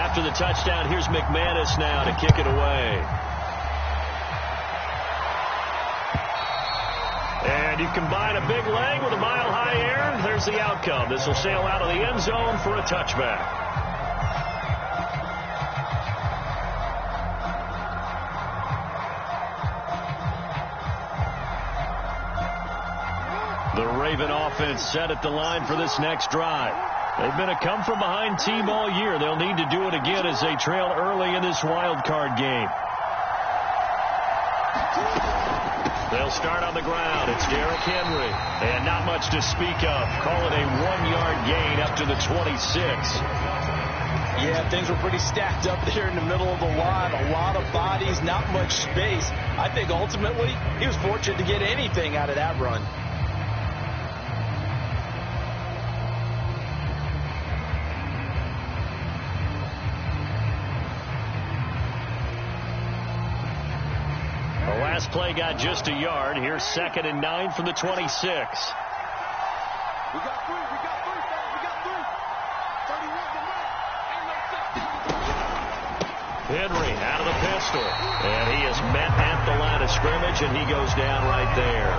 After the touchdown, here's McManus now to kick it away. And you combine a big leg with a mile-high air, and there's the outcome. This will sail out of the end zone for a touchback. The Raven offense set at the line for this next drive. They've been a come-from-behind team all year. They'll need to do it again as they trail early in this wild card game. They'll start on the ground. It's Derrick Henry. And not much to speak of. Call it a 1-yard gain up to the 26. Yeah, things were pretty stacked up there in the middle of the line. A lot of bodies, not much space. I think ultimately he was fortunate to get anything out of that run. Last play got just a yard. Here's 2nd and 9 from the 26. We got three. We got three. 31 to Henry out of the pistol. And he is met at the line of scrimmage, and he goes down right there.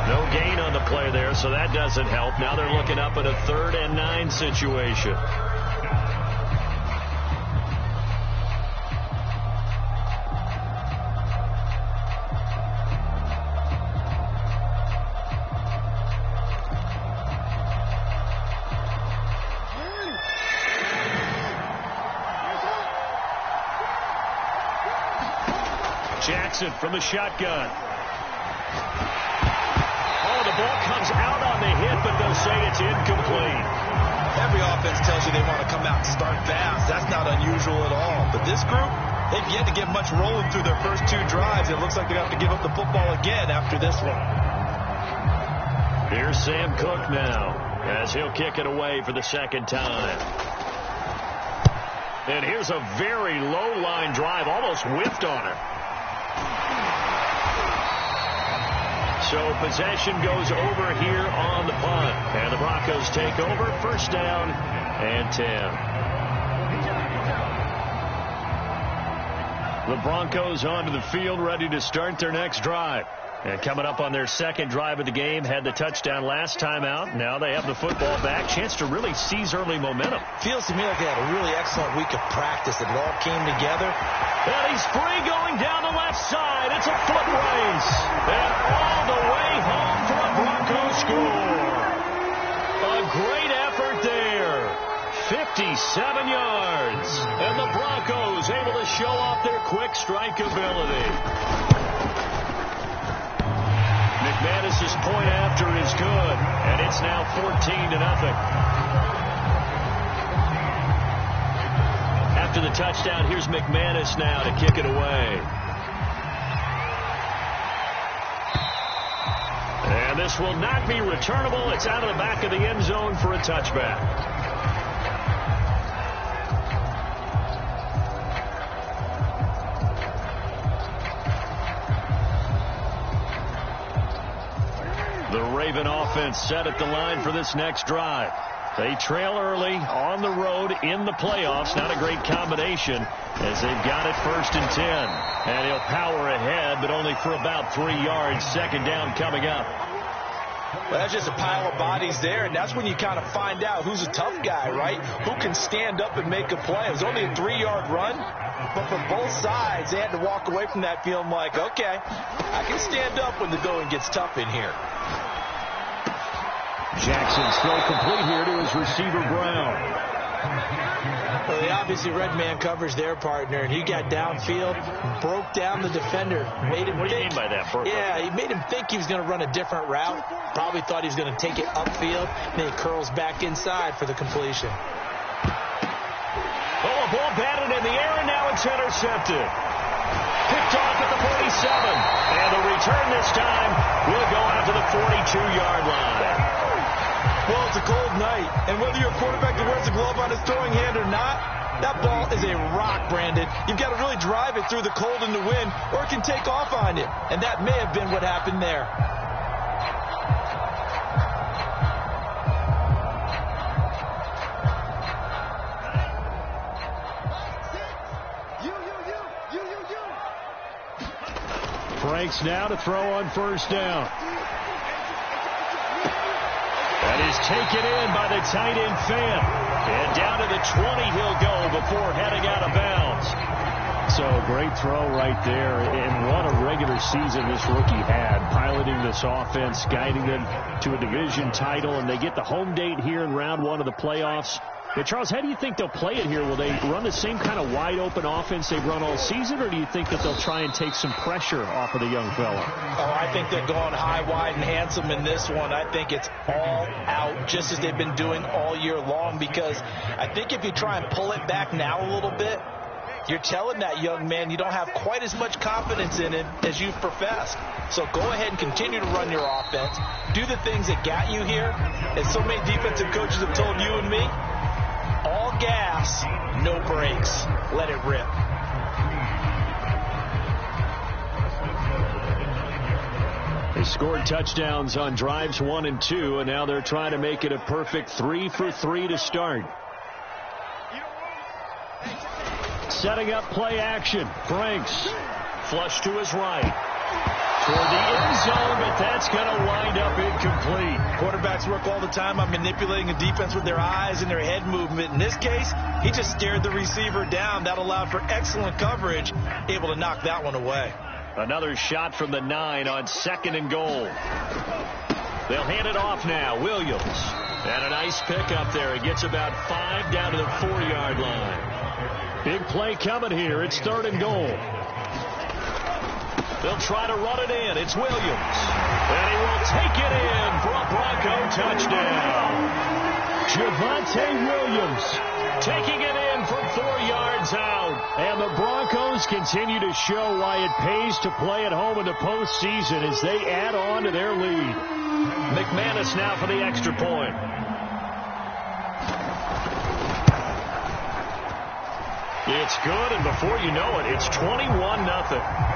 No gain on the play there, so that doesn't help. Now they're looking up at a 3rd and 9 situation. Jackson from the shotgun. Oh, the ball comes out on the hit, but they'll say it's incomplete. Every offense tells you they want to come out and start fast. That's not unusual at all. But this group, they've yet to get much rolling through their first 2 drives. It looks like they have to give up the football again after this one. Here's Sam Cook now as he'll kick it away for the 2nd time. And here's a very low line drive, almost whiffed on it. So possession goes over here on the punt. And the Broncos take over. 1st down and 10. The Broncos onto the field, ready to start their next drive. And coming up on their 2nd drive of the game, had the touchdown last time out. Now they have the football back. Chance to really seize early momentum. Feels to me like they had a really excellent week of practice. It all came together. And he's free going down the left side. It's a foot race. And all the way home for a Broncos score. A great effort there. 57 yards. And the Broncos able to show off their quick strike ability. McManus's point after is good, and it's now 14-0. After the touchdown, here's McManus now to kick it away. And this will not be returnable. It's out of the back of the end zone for a touchback. The Raven offense set at the line for this next drive. They trail early on the road in the playoffs. Not a great combination as they've got it 1st and 10. And he'll power ahead, but only for about 3 yards. 2nd down coming up. Well, that's just a pile of bodies there, and that's when you kind of find out who's a tough guy, right? Who can stand up and make a play. It was only a 3-yard run, but for both sides, they had to walk away from that feeling like, okay, I can stand up when the going gets tough in here. Jackson's throw complete here to his receiver, Brown. Well, they obviously read man coverage their partner, and he got downfield, broke down the defender. Made him what do you mean by that? Yeah, he made him think he was going to run a different route. Probably thought he was going to take it upfield. Then he curls back inside for the completion. Oh, a ball batted in the air, and now it's intercepted. Picked off at the 47. And the return this time will go out to the 42-yard line. Well, it's a cold night, and whether you're a quarterback that wears a glove on his throwing hand or not, that ball is a rock, Brandon. You've got to really drive it through the cold and the wind, or it can take off on you. And that may have been what happened there. Franks now to throw on first down. That is taken in by the tight end Fant. And down to the 20 he'll go before heading out of bounds. So great throw right there. And what a regular season this rookie had. Piloting this offense, guiding them to a division title. And they get the home date here in round 1 of the playoffs. But, Charles, how do you think they'll play it here? Will they run the same kind of wide-open offense they've run all season, or do you think that they'll try and take some pressure off of the young fella? Oh, I think they're going high, wide, and handsome in this one. I think it's all out, just as they've been doing all year long, because I think if you try and pull it back now a little bit, you're telling that young man you don't have quite as much confidence in it as you've professed. So go ahead and continue to run your offense. Do the things that got you here. As so many defensive coaches have told you and me, all gas, no brakes. Let it rip. They scored touchdowns on drives 1 and 2, and now they're trying to make it a perfect 3 for 3 to start. Setting up play action. Franks. Flush to his right. Toward the end zone, but that's going to wind up incomplete. Quarterbacks work all the time on manipulating a defense with their eyes and their head movement. In this case, he just stared the receiver down. That allowed for excellent coverage, able to knock that one away. Another shot from the 9 on 2nd and goal. They'll hand it off now. Williams. And a nice pick up there. It gets about 5 down to the 4-yard line. Big play coming here. It's 3rd and goal. They'll try to run it in. It's Williams. And he will take it in for a Bronco touchdown. Javonte Williams taking it in from 4 yards out. And the Broncos continue to show why it pays to play at home in the postseason as they add on to their lead. McManus now for the extra point. It's good, and before you know it, it's 21-0.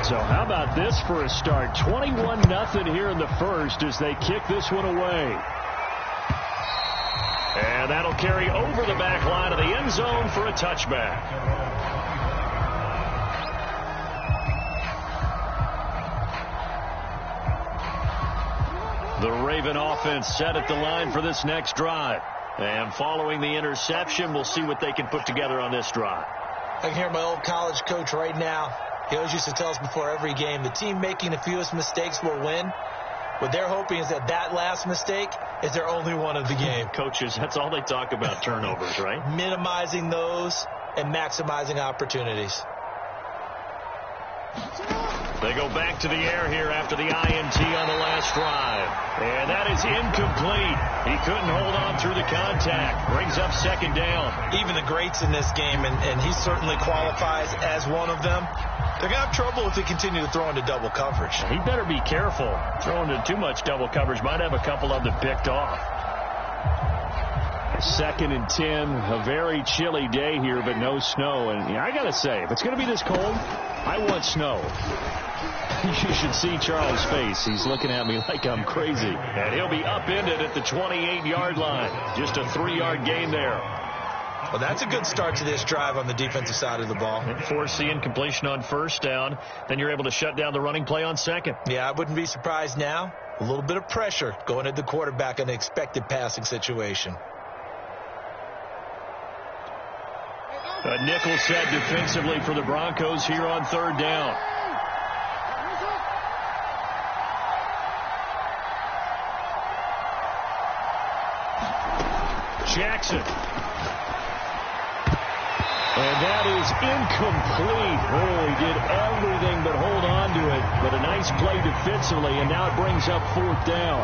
So how about this for a start? 21-0 here in the first as they kick this one away. And that'll carry over the back line of the end zone for a touchback. The Raven offense set at the line for this next drive. And following the interception, we'll see what they can put together on this drive. I can hear my old college coach right now. He always used to tell us before every game, the team making the fewest mistakes will win. What they're hoping is that that last mistake is their only one of the game. Coaches, that's all they talk about, turnovers, right? Minimizing those and maximizing opportunities. They go back to the air here after the INT on the last drive. And that is incomplete. He couldn't hold on through the contact. Brings up 2nd down. Even the greats in this game, and he certainly qualifies as one of them, they're going to have trouble if they continue to throw into double coverage. He better be careful. Throwing into too much double coverage might have a couple of them picked off. 2nd and 10. A very chilly day here, but no snow. And I got to say, if it's going to be this cold, I want snow. You should see Charles' face. He's looking at me like I'm crazy. And he'll be upended at the 28-yard line. Just a 3-yard gain there. Well, that's a good start to this drive on the defensive side of the ball. And force the incompletion on 1st down. Then you're able to shut down the running play on 2nd. Yeah, I wouldn't be surprised now. A little bit of pressure going at the quarterback in the expected passing situation. A nickel set defensively for the Broncos here on 3rd down. Jackson. And that is incomplete. Oh, he did everything but hold on to it. But a nice play defensively, and now it brings up 4th down.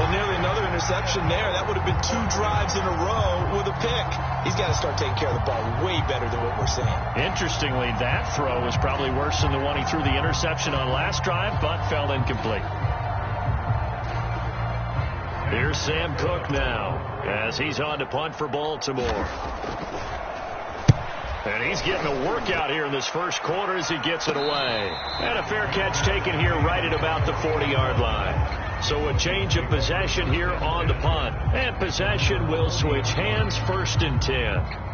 Well, nearly another interception there. That would have been 2 drives in a row with a pick. He's got to start taking care of the ball way better than what we're seeing. Interestingly, that throw was probably worse than the one he threw the interception on last drive, but fell incomplete. Here's Sam Cook now as he's on to punt for Baltimore. And he's getting a workout here in this first quarter as he gets it away. And a fair catch taken here right at about the 40-yard line. So a change of possession here on the punt. And possession will switch hands, 1st and 10.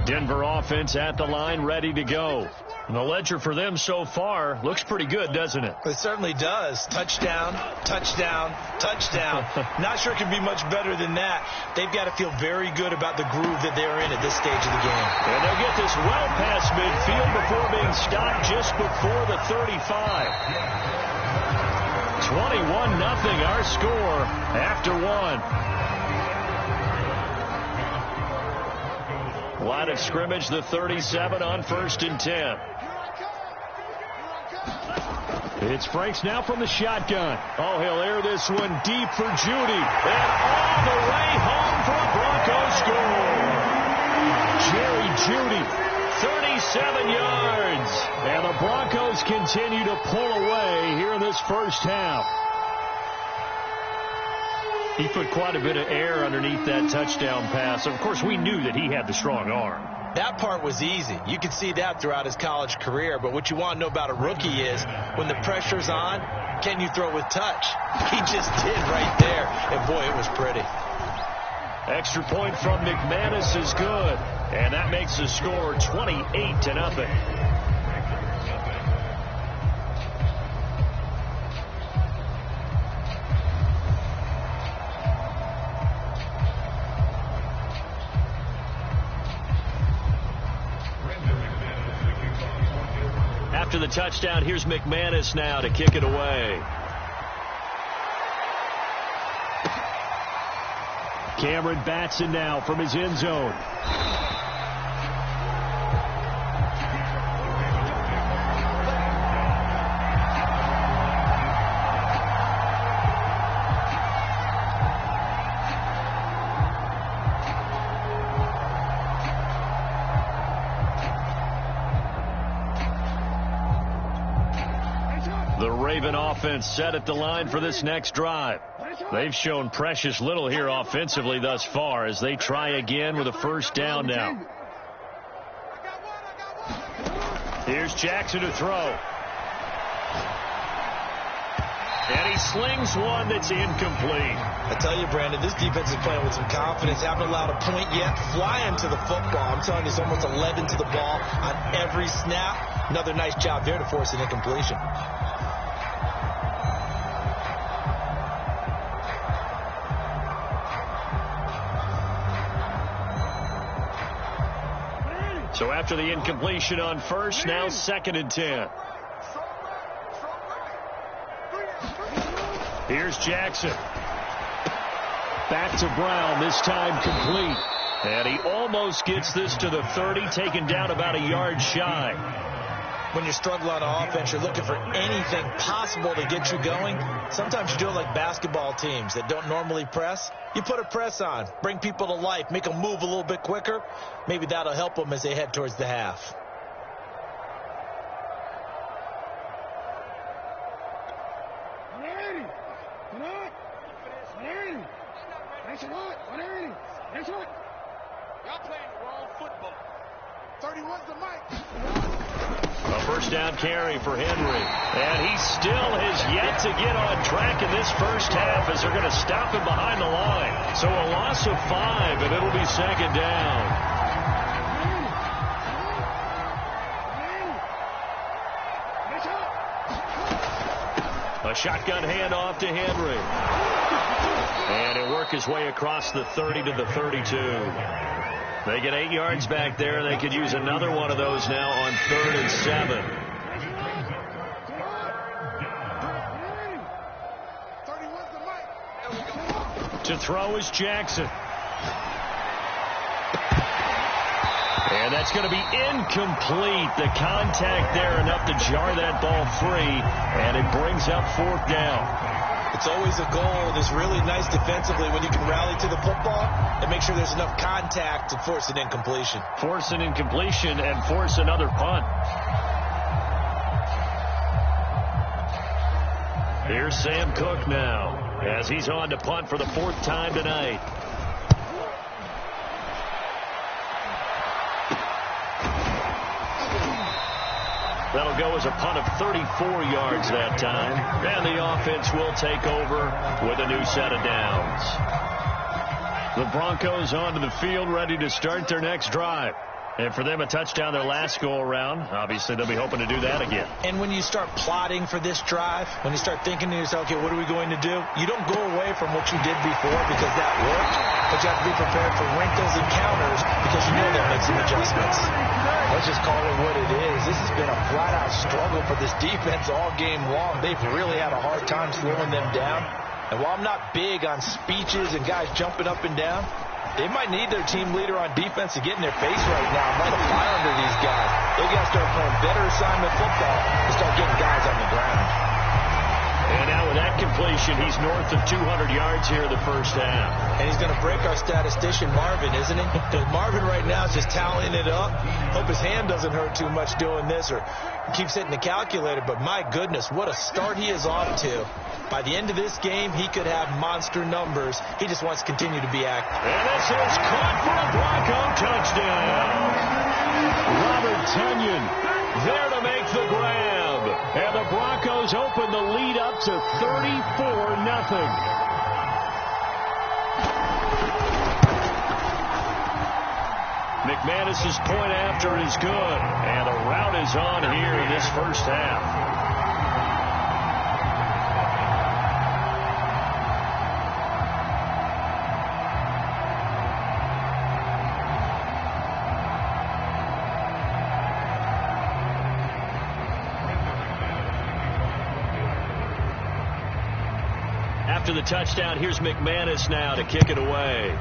Denver offense at the line, ready to go. And the ledger for them so far looks pretty good, doesn't it? It certainly does. Touchdown, touchdown, touchdown. Not sure it can be much better than that. They've got to feel very good about the groove that they're in at this stage of the game. And they'll get this well past midfield before being stopped just before the 35. 21-0 our score after one. Line of scrimmage, the 37 on 1st and 10. It's Franks now from the shotgun. Oh, he'll air this one deep for Judy. And all the way home for a Bronco score. Jerry Judy, 37 yards. And the Broncos continue to pull away here in this first half. He put quite a bit of air underneath that touchdown pass. Of course, we knew that he had the strong arm. That part was easy. You could see that throughout his college career. But what you want to know about a rookie is when the pressure's on, can you throw with touch? He just did right there. And, boy, it was pretty. Extra point from McManus is good. And that makes the score 28-0. After the touchdown, here's McManus now to kick it away. Cameron Batson now from his end zone. The Raven offense set at the line for this next drive. They've shown precious little here offensively thus far as they try again with a first down now. Here's Jackson to throw. And he slings one that's incomplete. I tell you, Brandon, this defense is playing with some confidence. Haven't allowed a point yet. Flying to the football. I'm telling you, it's almost 11 to the ball on every snap. Another nice job there to force an incompletion. So after the incompletion on first, now 2nd and 10. Here's Jackson. Back to Brown, this time complete. And he almost gets this to the 30, taken down about a yard shy. When you struggle on offense, you're looking for anything possible to get you going. Sometimes you do it like basketball teams that don't normally press. You put a press on, bring people to life, make them move a little bit quicker. Maybe that'll help them as they head towards the half. Y'all playing the wrong football. 31's the mic. A first down carry for Henry. And he still has yet to get on track in this first half as they're going to stop him behind the line. So a loss of 5, and it'll be 2nd down. A shotgun handoff to Henry. And he'll work his way across the 30 to the 32. They get 8 yards back there. They could use another one of those now on 3rd and 7. To throw is Jackson. And that's going to be incomplete. The contact there enough to jar that ball free. And it brings up 4th down. It's always a goal that's really nice defensively when you can rally to the football and make sure there's enough contact to force an incompletion. Force an incompletion and force another punt. Here's Sam Cook now as he's on to punt for the 4th time tonight. That'll go as a punt of 34 yards that time. And the offense will take over with a new set of downs. The Broncos onto the field, ready to start their next drive. And for them, a touchdown their last go-around. Obviously, they'll be hoping to do that again. And when you start plotting for this drive, when you start thinking to yourself, okay, what are we going to do? You don't go away from what you did before because that worked, but you have to be prepared for wrinkles and counters because you know they'll make some adjustments. Let's just call it what it is. This has been a flat-out struggle for this defense all game long. They've really had a hard time slowing them down. And while I'm not big on speeches and guys jumping up and down, they might need their team leader on defense to get in their face right now and light a fire under these guys. They got to start playing better assignment football and start getting guys on the ground. And now with that completion, he's north of 200 yards here in the first half. And he's going to break our statistician, Marvin, isn't he? Because Marvin right now is just tallying it up. Hope his hand doesn't hurt too much doing this or keeps hitting the calculator. But my goodness, what a start he is off to. By the end of this game, he could have monster numbers. He just wants to continue to be active. And this is caught for a Bronco touchdown. Robert Tonyan there to make the grab. And the Broncos open the lead up to 34-0. McManus's point after is good. And the rout is on here in this first half. After the touchdown, here's McManus now to kick it away.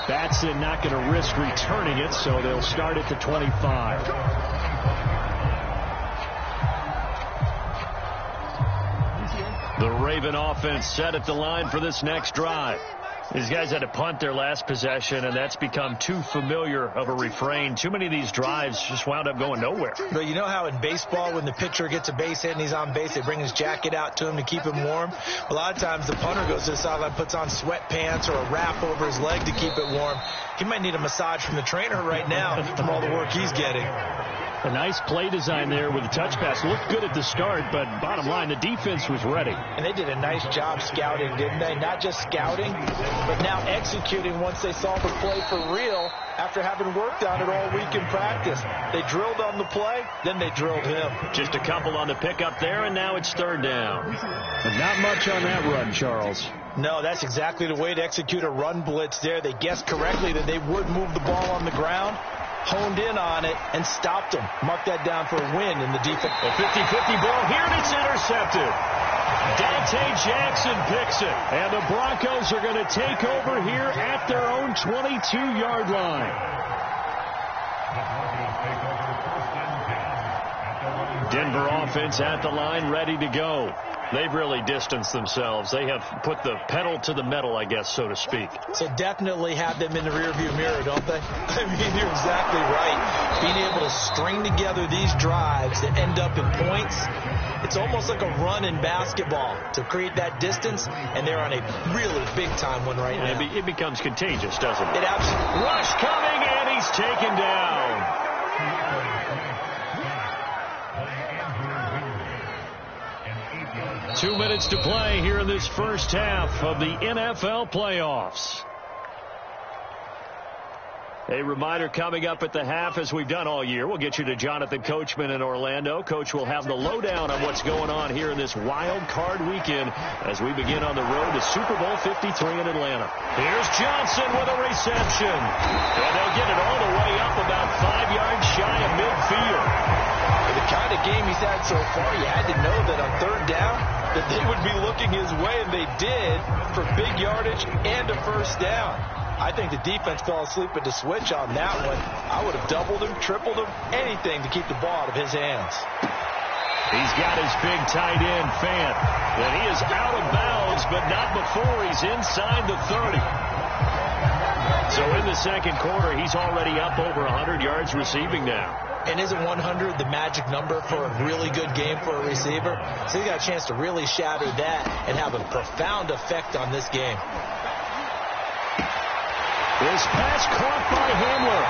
Batson not going to risk returning it, so they'll start at the 25. The Raven offense set at the line for this next drive. These guys had to punt their last possession, and that's become too familiar of a refrain. Too many of these drives just wound up going nowhere. But you know how in baseball, when the pitcher gets a base hit and he's on base, they bring his jacket out to him to keep him warm? A lot of times the punter goes to the sideline, puts on sweatpants or a wrap over his leg to keep it warm. He might need a massage from the trainer right now from all the work he's getting. A nice play design there with a touch pass. Looked good at the start, but bottom line, the defense was ready. And they did a nice job scouting, didn't they? Not just scouting, but now executing once they saw the play for real after having worked on it all week in practice. They drilled on the play, then they drilled him. Just a couple on the pickup there, and now it's third down. And not much on that run, Charles. No, that's exactly the way to execute a run blitz there. They guessed correctly that they would move the ball on the ground, honed in on it, and stopped them. Mark that down for a win in the defense. A 50-50 ball here, and it's intercepted. Dante Jackson picks it. And the Broncos are going to take over here at their own 22-yard line. Denver offense at the line, ready to go. They've really distanced themselves. They have put the pedal to the metal, I guess, so to speak. So definitely have them in the rearview mirror, don't they? I mean, you're exactly right. Being able to string together these drives that end up in points, it's almost like a run in basketball to create that distance, and they're on a really big-time one right now. It becomes contagious, doesn't it? It absolutely. Rush coming, and he's taken down. 2 minutes to play here in this first half of the NFL playoffs. A reminder coming up at the half, as we've done all year. We'll get you to Jonathan Coachman in Orlando. Coach will have the lowdown on what's going on here in this wild card weekend as we begin on the road to Super Bowl 53 in Atlanta. Here's Johnson with a reception. And they'll get it all the way up about 5 yards shy of midfield. For the kind of game he's had so far, you had to know that on third down that they would be looking his way, and they did, for big yardage and a first down. I think the defense fell asleep at the switch on that one. I would have doubled him, tripled him, anything to keep the ball out of his hands. He's got his big tight end, Fant. And he is out of bounds, but not before he's inside the 30. So in the second quarter, he's already up over 100 yards receiving now. And isn't 100 the magic number for a really good game for a receiver? So he's got a chance to really shatter that and have a profound effect on this game. This pass caught by Hamler.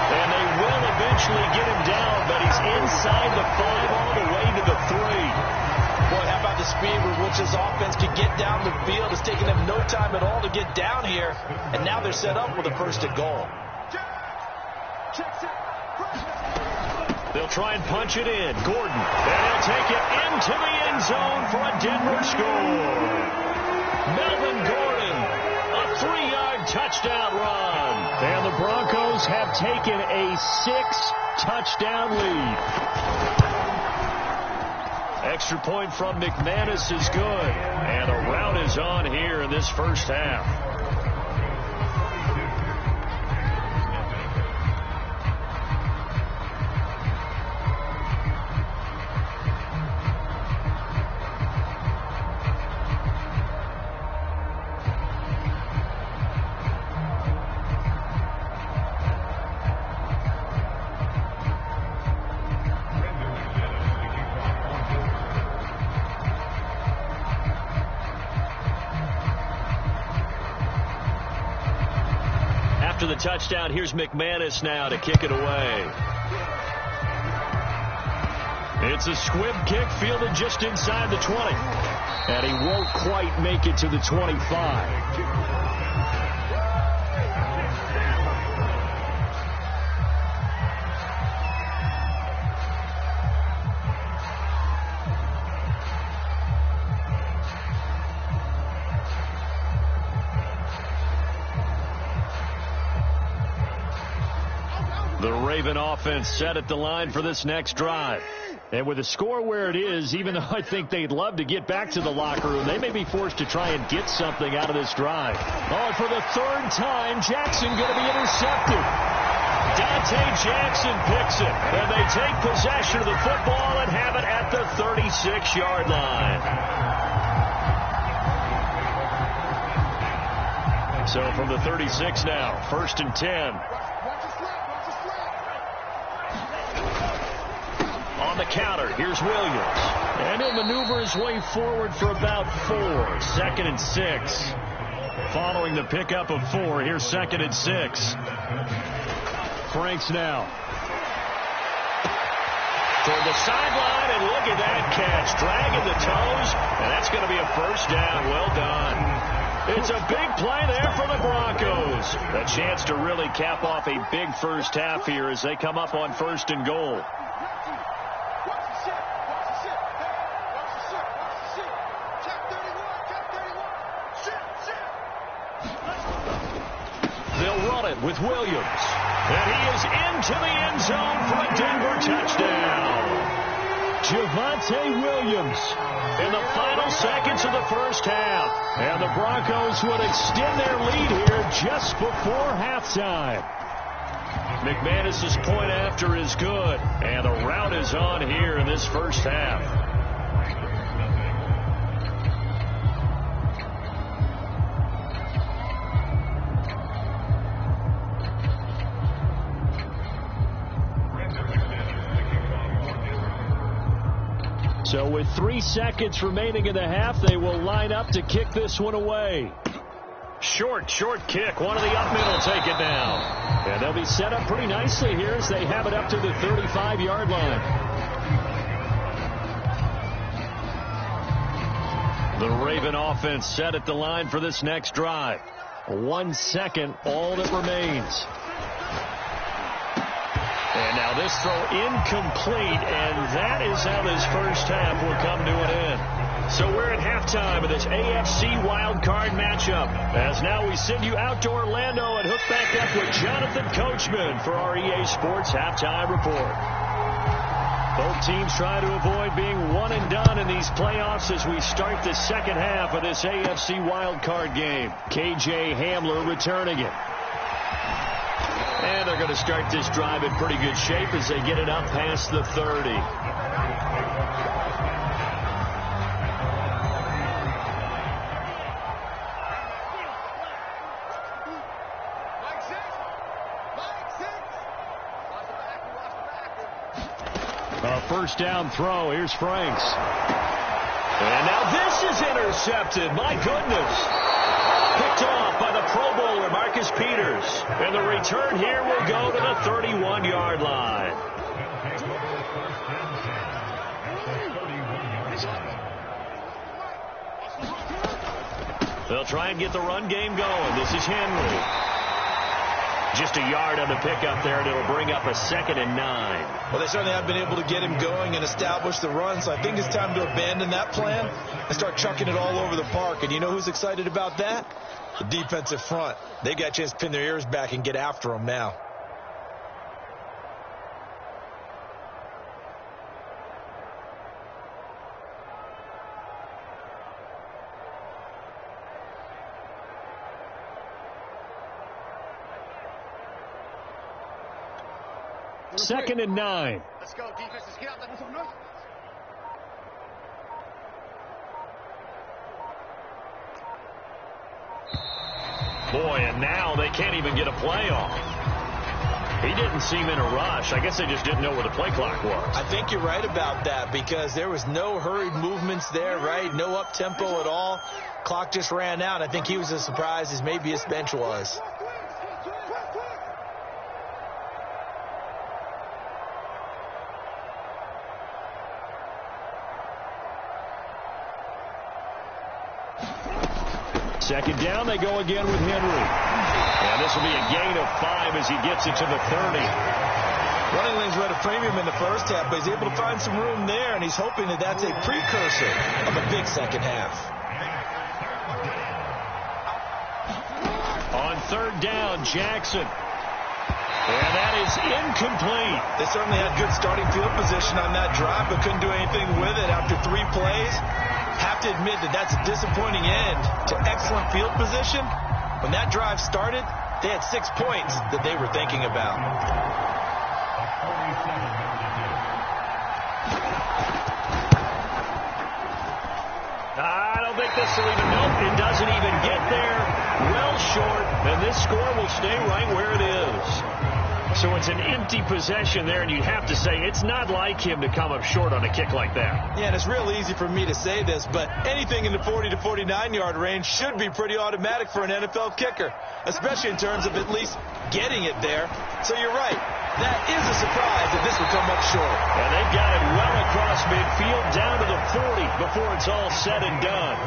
And they will eventually get him down, but he's inside the 5 all the way to the 3. Boy, how about the speed with which this offense could get down the field? It's taking them no time at all to get down here. And now they're set up with a first and goal. They'll try and punch it in. Gordon. And he'll take it into the end zone for a Denver score. Melvin Gordon, a 3-yard touchdown run. And the Broncos have taken a 6-touchdown lead. Extra point from McManus is good. And a rout is on here in this first half. After the touchdown, here's McManus now to kick it away. It's a squib kick fielded just inside the 20. And he won't quite make it to the 25. The Raven offense set at the line for this next drive. And with the score where it is, even though I think they'd love to get back to the locker room, they may be forced to try and get something out of this drive. Oh, for the 3rd time, Jackson going to be intercepted. Dante Jackson picks it. And they take possession of the football and have it at the 36-yard line. So from the 36 now, 1st and 10. On the counter, here's Williams. And he'll maneuver his way forward for about 4. 2nd and 6. Following the pickup of 4, here's 2nd and 6. Franks now. Toward the sideline, and look at that catch. Dragging the toes, and that's going to be a first down. Well done. It's a big play there for the Broncos. A chance to really cap off a big first half here as they come up on 1st and goal. With Williams. And he is into the end zone for a Denver touchdown. Javonte Williams in the final seconds of the first half. And the Broncos would extend their lead here just before halftime. McManus's point after is good. And the rout is on here in this first half. So with 3 seconds remaining in the half, they will line up to kick this one away. Short kick. One of the up men will take it down. And they'll be set up pretty nicely here as they have it up to the 35-yard line. The Raven offense set at the line for this next drive. 1 second, all that remains. And now this throw incomplete, and that is how this first half will come to an end. So we're at halftime of this AFC wildcard matchup. As now we send you out to Orlando and hook back up with Jonathan Coachman for our EA Sports Halftime Report. Both teams try to avoid being one and done in these playoffs as we start the second half of this AFC wildcard game. KJ Hamler returning it. And they're going to start this drive in pretty good shape as they get it up past the 30. A first down throw. Here's Franks. And now this is intercepted. My goodness. Picked off by the Pro Bowler, Marcus Peters. And the return here will go to the 31-yard line. They'll try and get the run game going. This is Henry. Just a yard on the pickup there, and it'll bring up a 2nd and 9. Well, they certainly have been able to get him going and establish the run, so I think it's time to abandon that plan and start chucking it all over the park. And you know who's excited about that? The defensive front. They got a chance to pin their ears back and get after him now. Second and 9. Let's go, defense. Let's get out there. Boy, and now they can't even get a play off. He didn't seem in a rush. I guess they just didn't know where the play clock was. I think you're right about that because there was no hurried movements there, right? No up-tempo at all. Clock just ran out. I think he was as surprised as maybe his bench was. Second down, they go again with Henry. And this will be a gain of 5 as he gets it to the 30. Running lanes were at a premium in the first half, but he's able to find some room there, and he's hoping that that's a precursor of a big second half. On third down, Jackson. And that is incomplete. They certainly had good starting field position on that drive, but couldn't do anything with it after 3 plays. Have to admit that that's a disappointing end to excellent field position. When that drive started, they had 6 points that they were thinking about. I don't think this will even, nope, it doesn't even get there. Well short, and this score will stay right where it is. So it's an empty possession there, and you have to say it's not like him to come up short on a kick like that. Yeah, and it's real easy for me to say this, but anything in the 40 to 49-yard range should be pretty automatic for an NFL kicker, especially in terms of at least getting it there. So you're right. That is a surprise that this would come up short. And they've got it well across midfield down to the 40 before it's all said and done.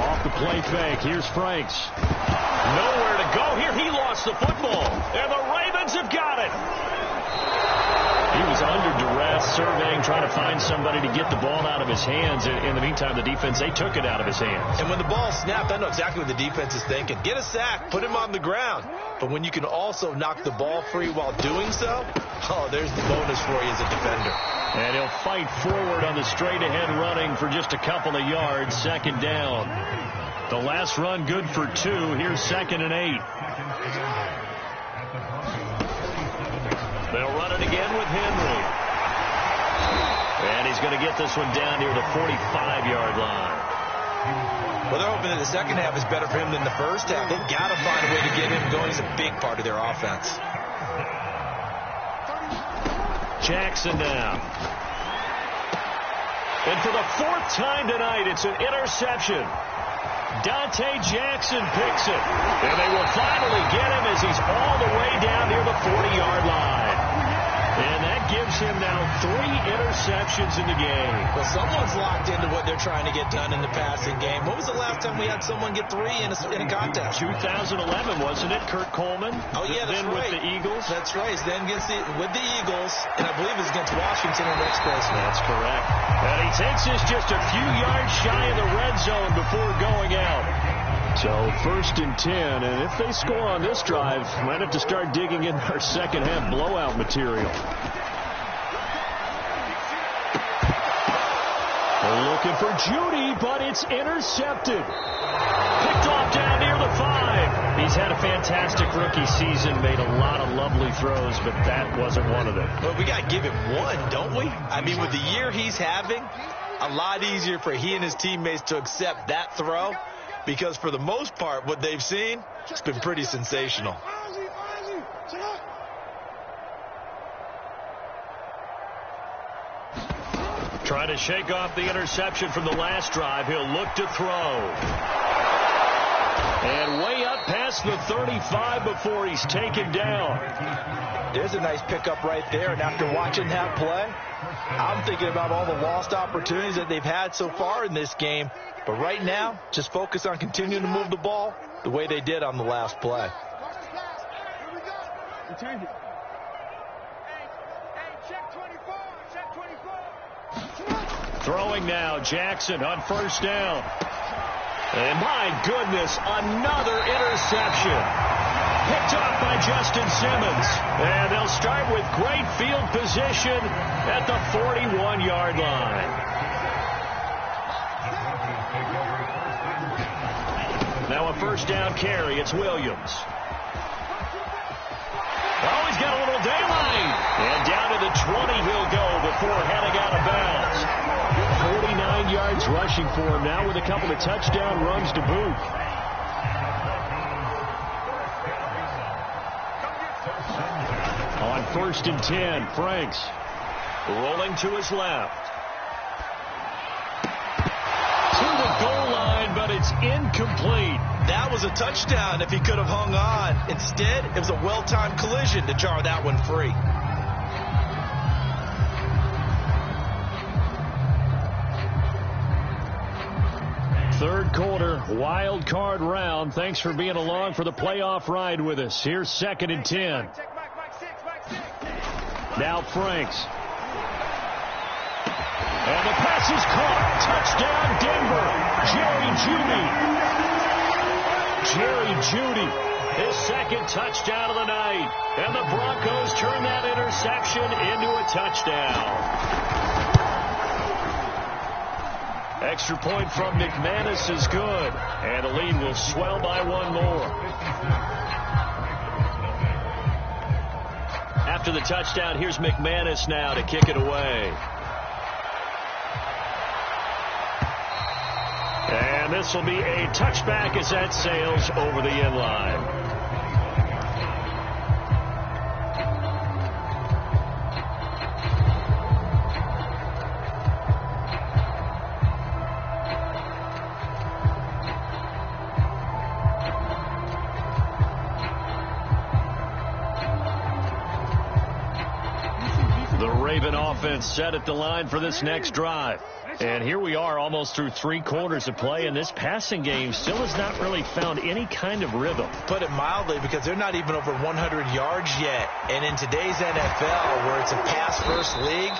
Off the play fake. Here's Franks. Nowhere to go here. He lost the football. And the Ravens have got it. He was under duress, surveying, trying to find somebody to get the ball out of his hands. In the meantime, the defense, they took it out of his hands. And when the ball snapped, I know exactly what the defense is thinking. Get a sack, put him on the ground. But when you can also knock the ball free while doing so, oh, there's the bonus for you as a defender. And he'll fight forward on the straight-ahead running for just a couple of yards. Second down. The last run good for 2. Here's 2nd and 8. They'll run it again with Henry. And he's going to get this one down near the 45-yard line. Well, they're hoping that the second half is better for him than the first half. They've got to find a way to get him going. He's a big part of their offense. Jackson now. And for the 4th time tonight, it's an interception. Dante Jackson picks it. And they will finally get him as he's all the way down near the 40-yard line. And that gives him now 3 interceptions in the game. Well, someone's locked into what they're trying to get done in the passing game. When was the last time we had someone get 3 in a contest? 2011, wasn't it? Kurt Coleman. Oh, yeah, that's then right. With the Eagles. That's right. Then with the Eagles, and I believe it's against Washington and Rex Grossman. That's correct. And he takes this just a few yards shy of the red zone before going out. So 1st and 10, and if they score on this drive, might have to start digging in our second half blowout material. They're looking for Judy, but it's intercepted. Picked off down near the 5. He's had a fantastic rookie season, made a lot of lovely throws, but that wasn't one of them. Well, we got to give him one, don't we? I mean, with the year he's having, a lot easier for he and his teammates to accept that throw. Because for the most part, what they've seen, it's been pretty sensational. Trying to shake off the interception from the last drive. He'll look to throw. And way up past the 35 before he's taken down. There's a nice pickup right there. And after watching that play, I'm thinking about all the lost opportunities that they've had so far in this game. But right now, just focus on continuing to move the ball the way they did on the last play. Throwing now, Jackson on first down. And my goodness, another interception. Picked off by Justin Simmons. And they'll start with great field position at the 41-yard line. Now a first down carry. It's Williams. Oh, he's got a little daylight. And down to the 20 he'll go before heading out of bounds. 49 yards rushing for him now with a couple of touchdown runs to boot. On 1st and 10, Franks rolling to his left. To the goal line, but it's incomplete. That was a touchdown if he could have hung on. Instead, it was a well-timed collision to jar that one free. Third quarter, wild card round. Thanks for being along for the playoff ride with us. Here's 2nd and 10. Now Franks. And the pass is caught. Touchdown, Denver. Jerry Jeudy. His second touchdown of the night. And the Broncos turn that interception into a touchdown. Extra point from McManus is good. And the lead will swell by one more. After the touchdown, here's McManus now to kick it away. And this will be a touchback as that sails over the end line. Offense set at the line for this next drive. And here we are almost through 3 quarters of play, and this passing game still has not really found any kind of rhythm. Put it mildly, because they're not even over 100 yards yet. And in today's NFL, where it's a pass-first league,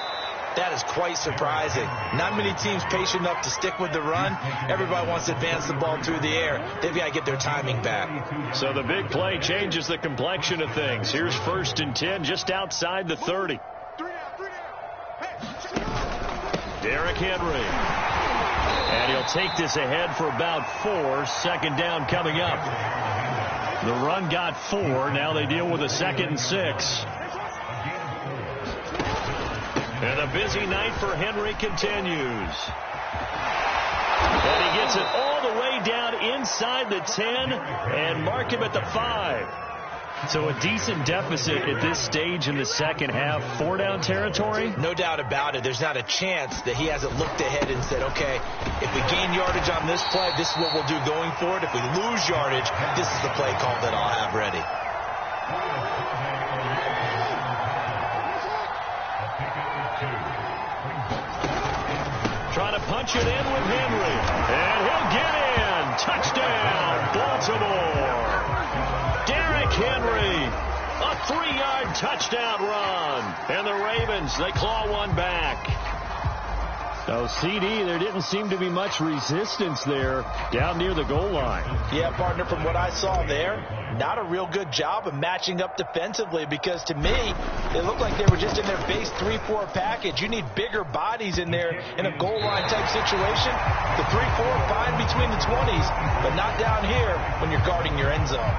that is quite surprising. Not many teams patient enough to stick with the run. Everybody wants to advance the ball through the air. They've got to get their timing back. So the big play changes the complexion of things. Here's 1st and 10 just outside the 30. Derrick Henry. And he'll take this ahead for about 4. 2nd down coming up. The run got 4. Now they deal with a 2nd and 6. And a busy night for Henry continues. And he gets it all the way down inside the 10 and mark him at the 5. So a decent deficit at this stage in the second half. 4-down territory? No doubt about it. There's not a chance that he hasn't looked ahead and said, okay, if we gain yardage on this play, this is what we'll do going forward. If we lose yardage, this is the play call that I'll have ready. Trying to punch it in with Henry. And he'll get in. Touchdown, Baltimore. Derrick Henry, a 3-yard touchdown run. And the Ravens, they claw one back. So, CD, there didn't seem to be much resistance there down near the goal line. Yeah, partner, from what I saw there, not a real good job of matching up defensively, because to me, it looked like they were just in their base 3-4 package. You need bigger bodies in there in a goal line type situation. The 3-4 fine between the 20s, but not down here when you're guarding your end zone.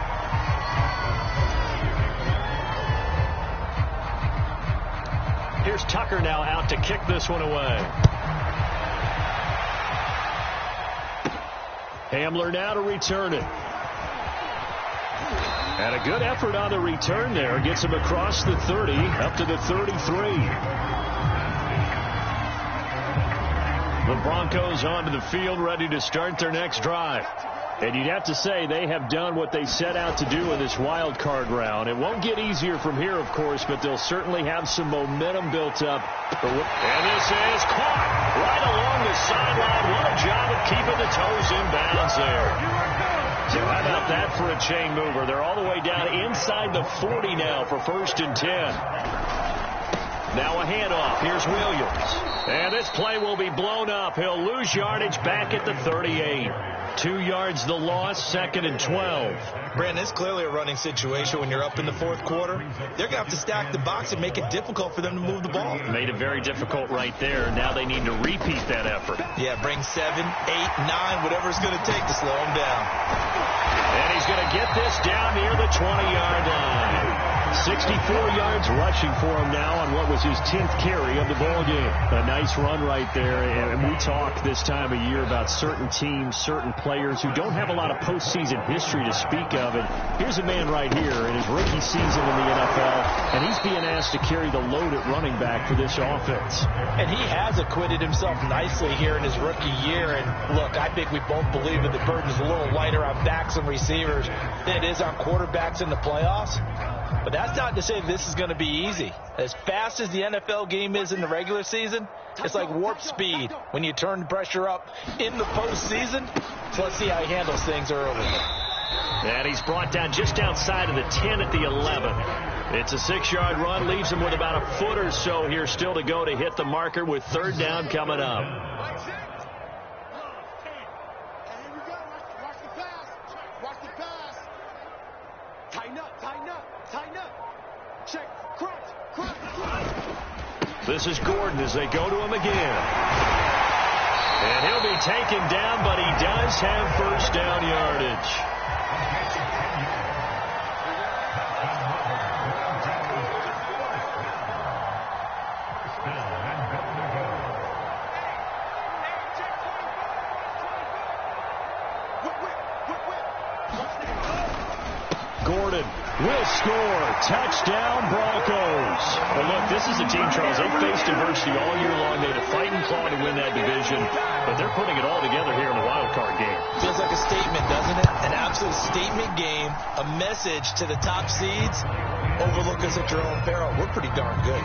Here's Tucker now out to kick this one away. Hamler now to return it. And a good effort on the return there. Gets him across the 30 up to the 33. The Broncos onto the field, ready to start their next drive. And you'd have to say they have done what they set out to do in this wild card round. It won't get easier from here, of course, but they'll certainly have some momentum built up. And this is caught right along the sideline. What a job of keeping the toes in bounds there. So how about that for a chain mover? They're all the way down inside the 40 now for 1st and 10. Now a handoff. Here's Williams. And this play will be blown up. He'll lose yardage back at the 38. 2 yards the loss, 2nd and 12. Brandon, it's clearly a running situation when you're up in the 4th quarter. They're going to have to stack the box and make it difficult for them to move the ball. Made it very difficult right there. Now they need to repeat that effort. Yeah, bring 7, 8, 9, whatever it's going to take to slow him down. And he's going to get this down near the 20-yard line. 64 yards rushing for him now on what was his 10th carry of the ball game. A nice run right there. And we talk this time of year about certain teams, certain players who don't have a lot of postseason history to speak of. And here's a man right here in his rookie season in the NFL, and he's being asked to carry the load at running back for this offense. And he has acquitted himself nicely here in his rookie year. And look, I think we both believe that the burden is a little lighter on backs and receivers than it is on quarterbacks in the playoffs. But that's not to say this is going to be easy. As fast as the NFL game is in the regular season, it's like warp speed when you turn the pressure up in the postseason. So let's see how he handles things early. And he's brought down just outside of the 10 at the 11. It's a 6-yard run, leaves him with about a foot or so here still to go to hit the marker with 3rd down coming up. This is Gordon as they go to him again. And he'll be taken down, but he does have 1st down yardage. Gordon will score. Touchdown, Broncos. Well, look, this is a team, Charles, they've faced adversity all year long. They had to fight and claw to win that division, but they're putting it all together here in a wild card game. Feels like a statement, doesn't it? An absolute statement game, a message to the top seeds. Overlook us at your own peril. We're pretty darn good.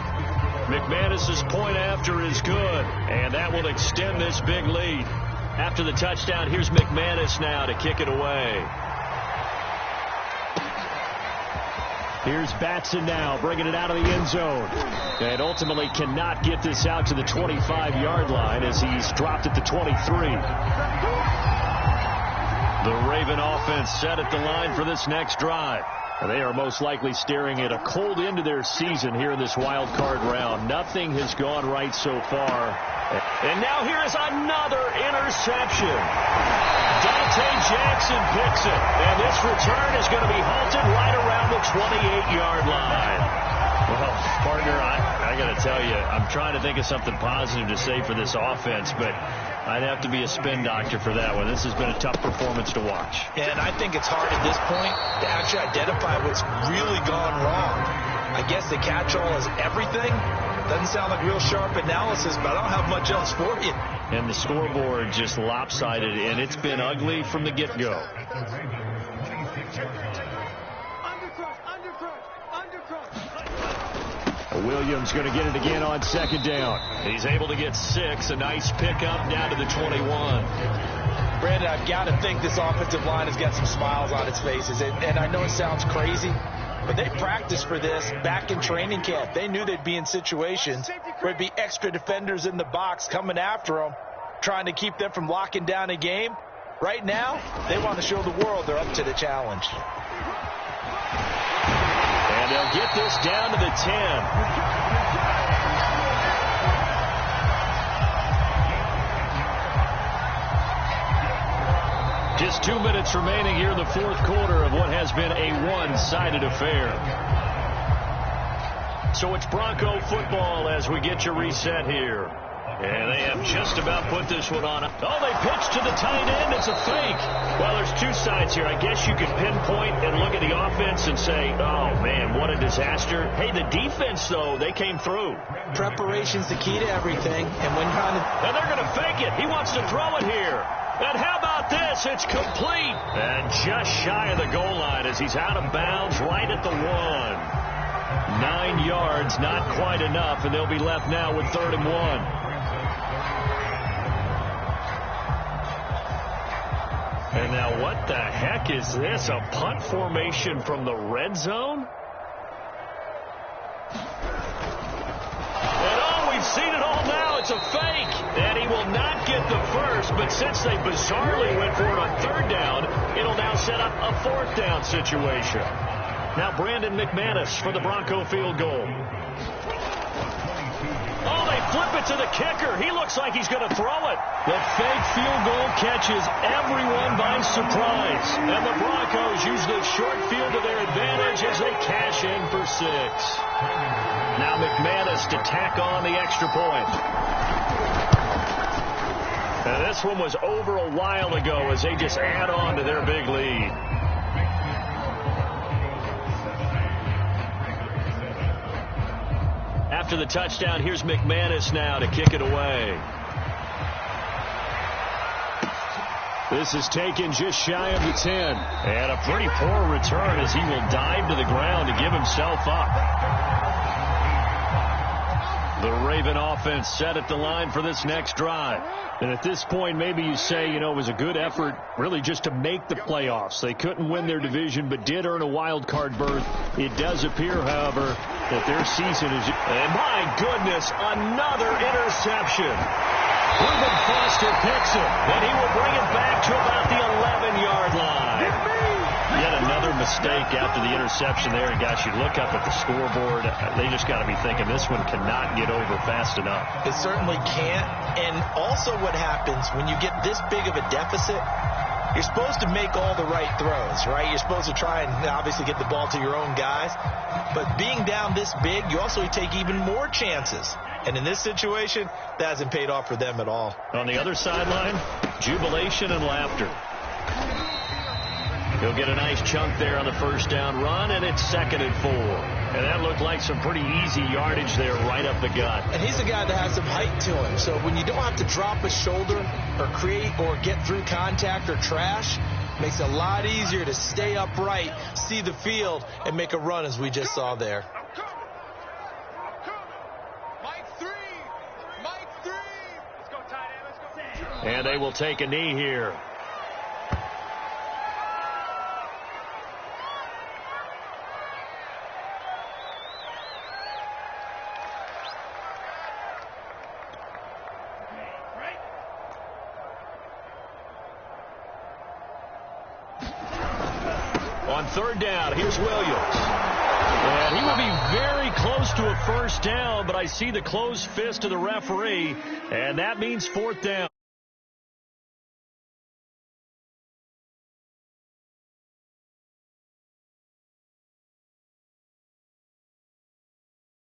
McManus's point after is good, and that will extend this big lead. After the touchdown, here's McManus now to kick it away. Here's Batson now, bringing it out of the end zone. And ultimately cannot get this out to the 25-yard line as he's dropped at the 23. The Raven offense set at the line for this next drive. They are most likely staring at a cold end to their season here in this wild card round. Nothing has gone right so far. And now here is another interception. Dante Jackson picks it. And this return is going to be halted right around the 28-yard line. Well, partner, I got to tell you, I'm trying to think of something positive to say for this offense, but I'd have to be a spin doctor for that one. This has been a tough performance to watch. And I think it's hard at this point to actually identify what's really gone wrong. I guess the catch-all is everything. Doesn't sound like real sharp analysis, but I don't have much else for you. And the scoreboard just lopsided, and it's been ugly from the get-go. Williams going to get it again on 2nd down. He's able to get 6. A nice pickup down to the 21. Brandon, I've got to think this offensive line has got some smiles on its faces. And I know it sounds crazy, but they practiced for this back in training camp. They knew they'd be in situations where there'd be extra defenders in the box coming after them, trying to keep them from locking down a game. Right now, they want to show the world they're up to the challenge. And they'll get this down to the 10. Just 2 minutes remaining here in the 4th quarter of what has been a one-sided affair. So it's Bronco football as we get you reset here. And they have just about put this one on. Oh, they pitch to the tight end. It's a fake. Well, there's two sides here. I guess you could pinpoint and look at the offense and say, oh, man, what a disaster. Hey, the defense, though, they came through. Preparation's the key to everything. And they're going to fake it. He wants to throw it here. And how about this? It's complete. And just shy of the goal line as he's out of bounds right at the 1. 9 yards, not quite enough, and they'll be left now with 3rd and 1. And now what the heck is this? A punt formation from the red zone? And oh, we've seen it all now. It's a fake. And he will not get the first, but since they bizarrely went for it on 3rd down, it'll now set up a 4th down situation. Now Brandon McManus for the Bronco field goal. Oh, they flip it to the kicker. He looks like he's going to throw it. The fake field goal catches everyone by surprise. And the Broncos use the short field to their advantage as they cash in for 6. Now McManus to tack on the extra point. And this one was over a while ago as they just add on to their big lead. After the touchdown, here's McManus now to kick it away. This is taken just shy of the 10. And a pretty poor return as he will dive to the ground to give himself up. The Raven offense set at the line for this next drive. And at this point, maybe you say, it was a good effort really just to make the playoffs. They couldn't win their division, but did earn a wild card berth. It does appear, however, that their season is... And my goodness, another interception. Reuben Foster picks it, and he will bring it back to about the 11-yard line. Yet another mistake after the interception there. And guys, you look up at the scoreboard, they just got to be thinking this one cannot get over fast enough. It certainly can't. And also what happens when you get this big of a deficit, you're supposed to make all the right throws, right? You're supposed to try and obviously get the ball to your own guys. But being down this big, you also take even more chances. And in this situation, that hasn't paid off for them at all. On the other sideline, jubilation and laughter. He'll get a nice chunk there on the 1st down run, and it's 2nd and 4. And that looked like some pretty easy yardage there right up the gut. And he's a guy that has some height to him. So when you don't have to drop a shoulder or create or get through contact or trash, makes it a lot easier to stay upright, see the field, and make a run as we just saw there. And they will take a knee here. On 3rd down, here's Williams. And he will be very close to a 1st down, but I see the closed fist of the referee, and that means 4th down.